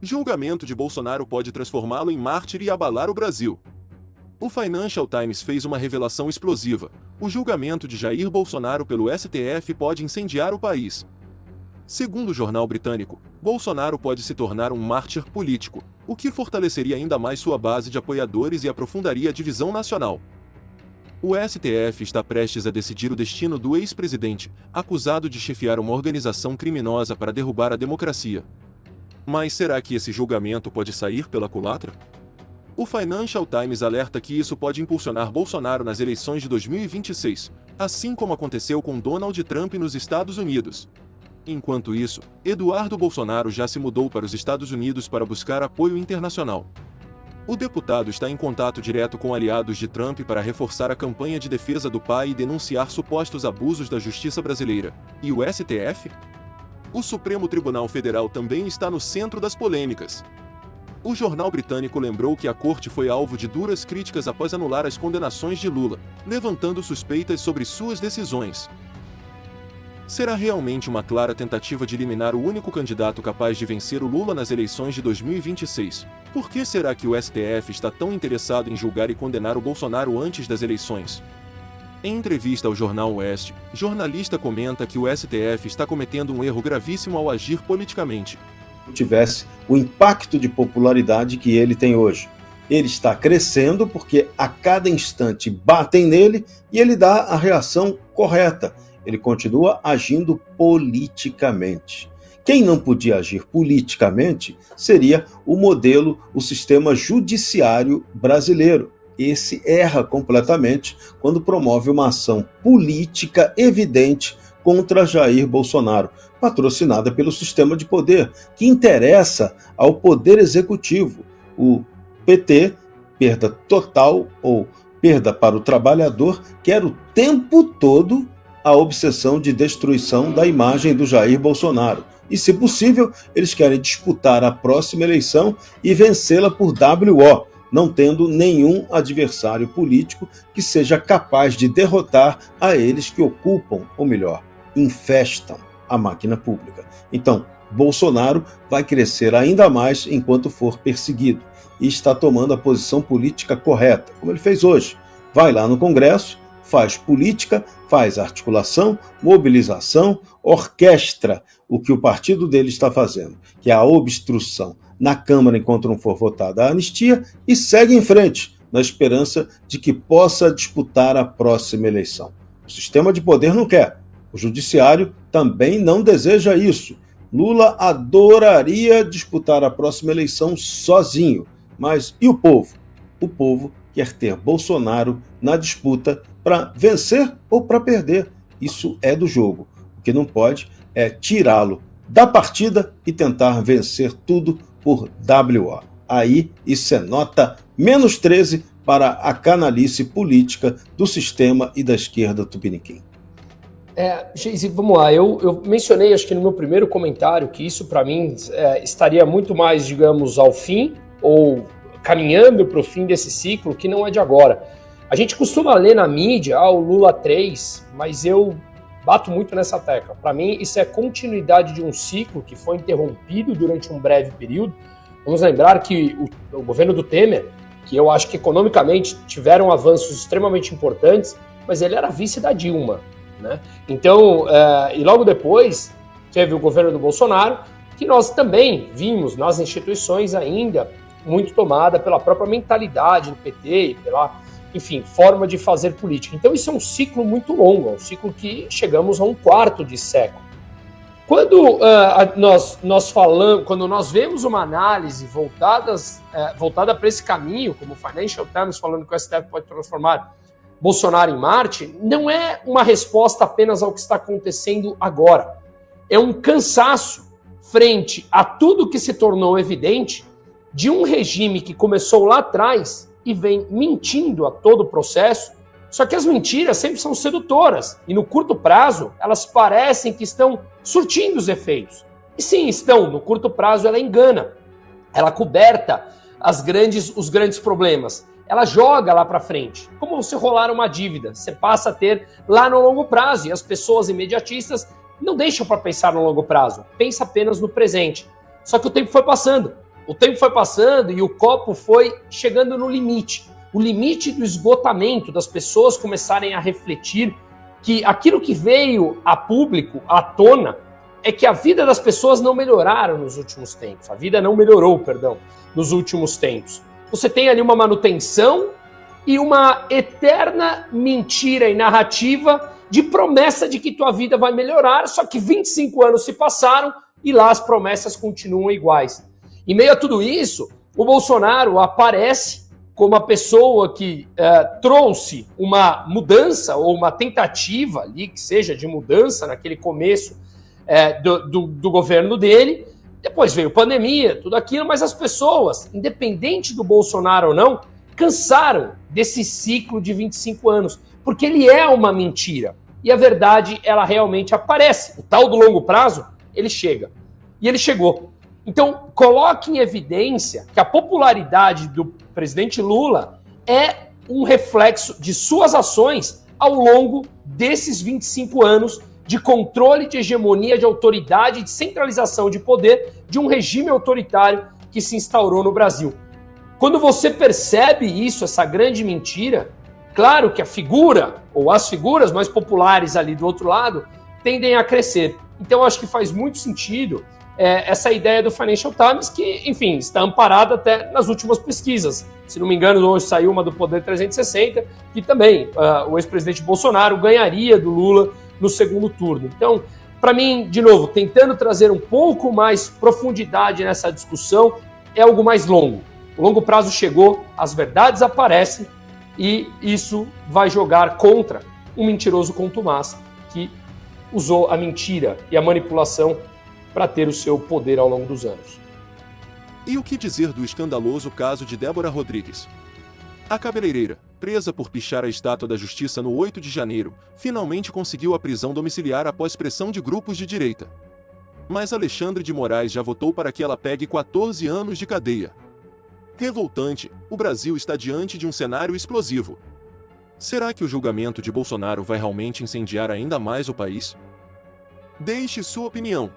Julgamento de Bolsonaro pode transformá-lo em mártir e abalar o Brasil. O Financial Times fez uma revelação explosiva. O julgamento de Jair Bolsonaro pelo STF pode incendiar o país. Segundo o jornal britânico, Bolsonaro pode se tornar um mártir político, o que fortaleceria ainda mais sua base de apoiadores e aprofundaria a divisão nacional. O STF está prestes a decidir o destino do ex-presidente, acusado de chefiar uma organização criminosa para derrubar a democracia. Mas será que esse julgamento pode sair pela culatra? O Financial Times alerta que isso pode impulsionar Bolsonaro nas eleições de 2026, assim como aconteceu com Donald Trump nos Estados Unidos. Enquanto isso, Eduardo Bolsonaro já se mudou para os Estados Unidos para buscar apoio internacional. O deputado está em contato direto com aliados de Trump para reforçar a campanha de defesa do pai e denunciar supostos abusos da justiça brasileira. E o STF? O Supremo Tribunal Federal também está no centro das polêmicas. O jornal britânico lembrou que a corte foi alvo de duras críticas após anular as condenações de Lula, levantando suspeitas sobre suas decisões. Será realmente uma clara tentativa de eliminar o único candidato capaz de vencer o Lula nas eleições de 2026? Por que será que o STF está tão interessado em julgar e condenar o Bolsonaro antes das eleições? Em entrevista ao jornal Oeste, jornalista comenta que o STF está cometendo um erro gravíssimo ao agir politicamente. Tivesse o impacto de popularidade que ele tem hoje. Ele está crescendo porque a cada instante batem nele e ele dá a reação correta. Ele continua agindo politicamente. Quem não podia agir politicamente seria o modelo, o sistema judiciário brasileiro. Esse erra completamente quando promove uma ação política evidente contra Jair Bolsonaro, patrocinada pelo sistema de poder, que interessa ao poder executivo. O PT, perda total ou perda para o trabalhador, quer o tempo todo a obsessão de destruição da imagem do Jair Bolsonaro. E, se possível, eles querem disputar a próxima eleição e vencê-la por WO, não tendo nenhum adversário político que seja capaz de derrotar a eles que ocupam, ou melhor, infestam a máquina pública. Então, Bolsonaro vai crescer ainda mais enquanto for perseguido e está tomando a posição política correta, como ele fez hoje. Vai lá no Congresso, faz política, faz articulação, mobilização, orquestra o que o partido dele está fazendo, que é a obstrução na Câmara enquanto não for votada a anistia, e segue em frente, na esperança de que possa disputar a próxima eleição. O sistema de poder não quer. O judiciário também não deseja isso. Lula adoraria disputar a próxima eleição sozinho. Mas e o povo? O povo quer ter Bolsonaro na disputa para vencer ou para perder. Isso é do jogo. O que não pode é tirá-lo da partida e tentar vencer tudo por WO. Aí isso é nota -13 para a canalice política do sistema e da esquerda tupiniquim. Geise, vamos lá, eu mencionei, acho que no meu primeiro comentário, que isso para mim estaria muito mais, digamos, ao fim, ou caminhando para o fim desse ciclo, que não é de agora. A gente costuma ler na mídia, o Lula 3, mas eu bato muito nessa tecla. Para mim, isso é continuidade de um ciclo que foi interrompido durante um breve período. Vamos lembrar que o governo do Temer, que eu acho que economicamente tiveram avanços extremamente importantes, mas ele era vice da Dilma, né? Então, e logo depois teve o governo do Bolsonaro, que nós também vimos nas instituições ainda muito tomada pela própria mentalidade do PT e pela, enfim, forma de fazer política. Então isso é um ciclo muito longo, é um ciclo que chegamos a um quarto de século. Quando quando nós vemos uma análise voltada para esse caminho, como o Financial Times falando que o STF pode transformar Bolsonaro em Marte, não é uma resposta apenas ao que está acontecendo agora. É um cansaço frente a tudo que se tornou evidente de um regime que começou lá atrás e vem mentindo a todo o processo, só que as mentiras sempre são sedutoras e no curto prazo elas parecem que estão surtindo os efeitos. E sim, estão, no curto prazo ela engana, ela coberta os grandes problemas, ela joga lá para frente, como você rolar uma dívida, você passa a ter lá no longo prazo e as pessoas imediatistas não deixam para pensar no longo prazo, pensa apenas no presente. Só que o tempo foi passando o tempo foi passando e o copo foi chegando no limite. O limite do esgotamento, das pessoas começarem a refletir que aquilo que veio a público, à tona, é que a vida das pessoas não melhoraram nos últimos tempos. A vida não melhorou, perdão, nos últimos tempos. Você tem ali uma manutenção e uma eterna mentira e narrativa de promessa de que tua vida vai melhorar, só que 25 anos se passaram e lá as promessas continuam iguais. Em meio a tudo isso, o Bolsonaro aparece como a pessoa que trouxe uma mudança ou uma tentativa ali, que seja de mudança naquele começo do governo dele. Depois veio pandemia, tudo aquilo, mas as pessoas, independente do Bolsonaro ou não, cansaram desse ciclo de 25 anos, porque ele é uma mentira. E a verdade, ela realmente aparece. O tal do longo prazo, ele chega. E ele chegou. Então, coloque em evidência que a popularidade do presidente Lula é um reflexo de suas ações ao longo desses 25 anos de controle, de hegemonia, de autoridade, de centralização de poder de um regime autoritário que se instaurou no Brasil. Quando você percebe isso, essa grande mentira, claro que a figura, ou as figuras mais populares ali do outro lado, tendem a crescer. Então, eu acho que faz muito sentido essa ideia do Financial Times, que, enfim, está amparada até nas últimas pesquisas. Se não me engano, hoje saiu uma do Poder 360, que também o ex-presidente Bolsonaro ganharia do Lula no segundo turno. Então, para mim, de novo, tentando trazer um pouco mais profundidade nessa discussão, é algo mais longo. O longo prazo chegou, as verdades aparecem e isso vai jogar contra um mentiroso contumaz que usou a mentira e a manipulação para ter o seu poder ao longo dos anos. E o que dizer do escandaloso caso de Débora Rodrigues? A cabeleireira, presa por pichar a estátua da Justiça no 8 de janeiro, finalmente conseguiu a prisão domiciliar após pressão de grupos de direita. Mas Alexandre de Moraes já votou para que ela pegue 14 anos de cadeia. Revoltante, o Brasil está diante de um cenário explosivo. Será que o julgamento de Bolsonaro vai realmente incendiar ainda mais o país? Deixe sua opinião.